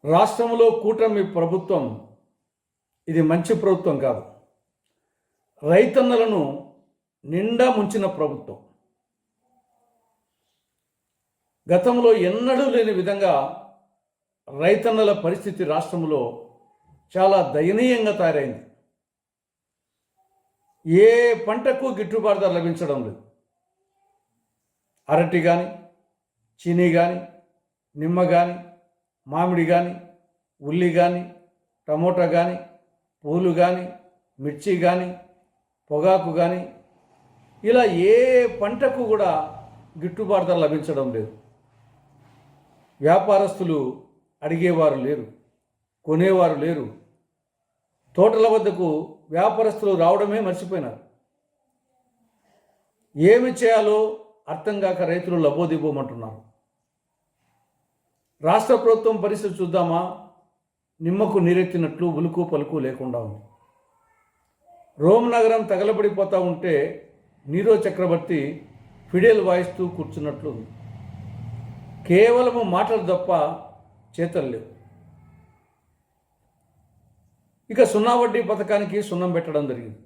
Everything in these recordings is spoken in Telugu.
రాష్ట్రంలో కూటమి ప్రభుత్వం ఇది మంచి ప్రభుత్వం కాదు. రైతన్నలను నిండా ముంచిన ప్రభుత్వం. గతంలో ఎన్నడూ లేని విధంగా రైతన్నల పరిస్థితి రాష్ట్రంలో చాలా దయనీయంగా తయారైంది. ఏ పంటకు గిట్టుబాటు ధర లభించడం లేదు. అరటి కానీ, చీనీ కానీ, నిమ్మ కానీ, మామిడి కానీ, ఉల్లి కానీ, టమోటా కానీ, పూలు కానీ, మిర్చి కానీ, పొగాకు కానీ, ఇలా ఏ పంటకు కూడా గిట్టుబాటు ధర లభించడం లేదు. వ్యాపారస్తులు అడిగేవారు లేరు, కొనేవారు లేరు. తోటల వద్దకు వ్యాపారస్తులు రావడమే మర్చిపోయినారు. ఏమి చేయాలో అర్థం కాక రైతులు లబోదిబోమంటున్నారు. రాష్ట్ర ప్రభుత్వం పరిస్థితి చూద్దామా? నిమ్మకు నీరెత్తినట్లు ఉలుకు పలుకు లేకుండా ఉంది. రోమ్ నగరం తగలబడిపోతూ ఉంటే నీరో చక్రవర్తి ఫిడేల్ వాయిస్తూ కూర్చున్నట్లు ఉంది. కేవలము మాటలు తప్ప చేతలు లేవు. ఇక సున్నా వడ్డీ పథకానికి సున్నం పెట్టడం జరిగింది.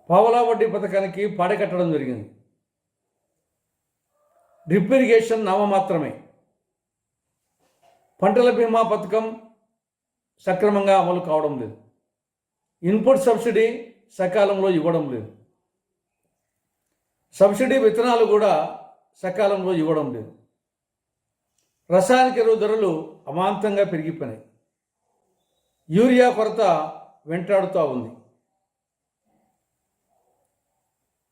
పావలా వడ్డీ పథకానికి పాడెకట్టడం జరిగింది. డ్రిప్ ఇరిగేషన్ నామమాత్రమే. పంటల బీమా పథకం సక్రమంగా అమలు కావడం లేదు. ఇన్పుట్ సబ్సిడీ సకాలంలో ఇవ్వడం లేదు. సబ్సిడీ విత్తనాలు కూడా సకాలంలో ఇవ్వడం లేదు. రసాయనిక ఎరువు ధరలు అమాంతంగా పెరిగిపోయినాయి. యూరియా కొరత వెంటాడుతూ ఉంది.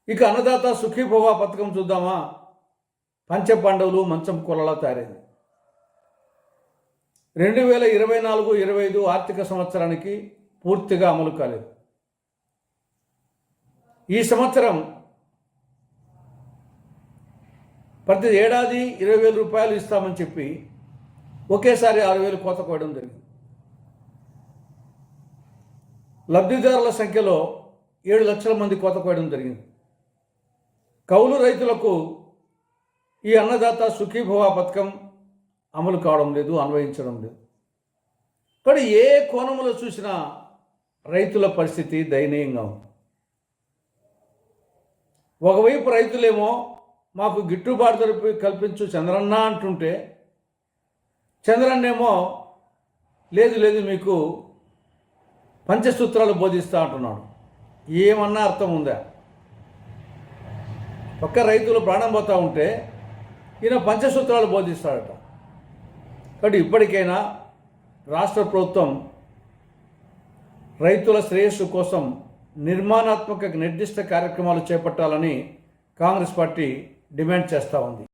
ఇక అన్నదాత సుఖీభవ పథకం చూద్దామా? పంచపాండవులు మంచం కొలలా తయారైంది. 2024-25 ఆర్థిక సంవత్సరానికి పూర్తిగా అమలు కాలేదు. ఈ సంవత్సరం ప్రతి ఏడాది 20,000 రూపాయలు ఇస్తామని చెప్పి ఒకేసారి 6,000 కోత కోయడం జరిగింది. లబ్ధిదారుల సంఖ్యలో 7 లక్షల మంది కోత కోయడం జరిగింది. కౌలు రైతులకు ఈ అన్నదాత సుఖీభవ పథకం అమలు కావడం లేదు, అన్వయించడం లేదు. కానీ ఏ కోణంలో చూసినా రైతుల పరిస్థితి దయనీయంగా ఉంది. ఒకవైపు రైతులేమో మాకు గిట్టుబాటు ధర కల్పించు చంద్రన్న అంటుంటే, చంద్రన్నేమో లేదు లేదు మీకు పంచసూత్రాలు బోధిస్తా అంటున్నాడు. ఏమన్నా అర్థం ఉందా? పక్క రైతులు ప్రాణం పోతూ ఉంటే ఈయన పంచసూత్రాలు బోధిస్తాడట. కాబట్టి ఇప్పటికైనా రాష్ట్ర ప్రభుత్వం రైతుల శ్రేయస్సు కోసం నిర్మాణాత్మక నిర్దిష్ట కార్యక్రమాలు చేపట్టాలని కాంగ్రెస్ పార్టీ డిమాండ్ చేస్తూ ఉంది.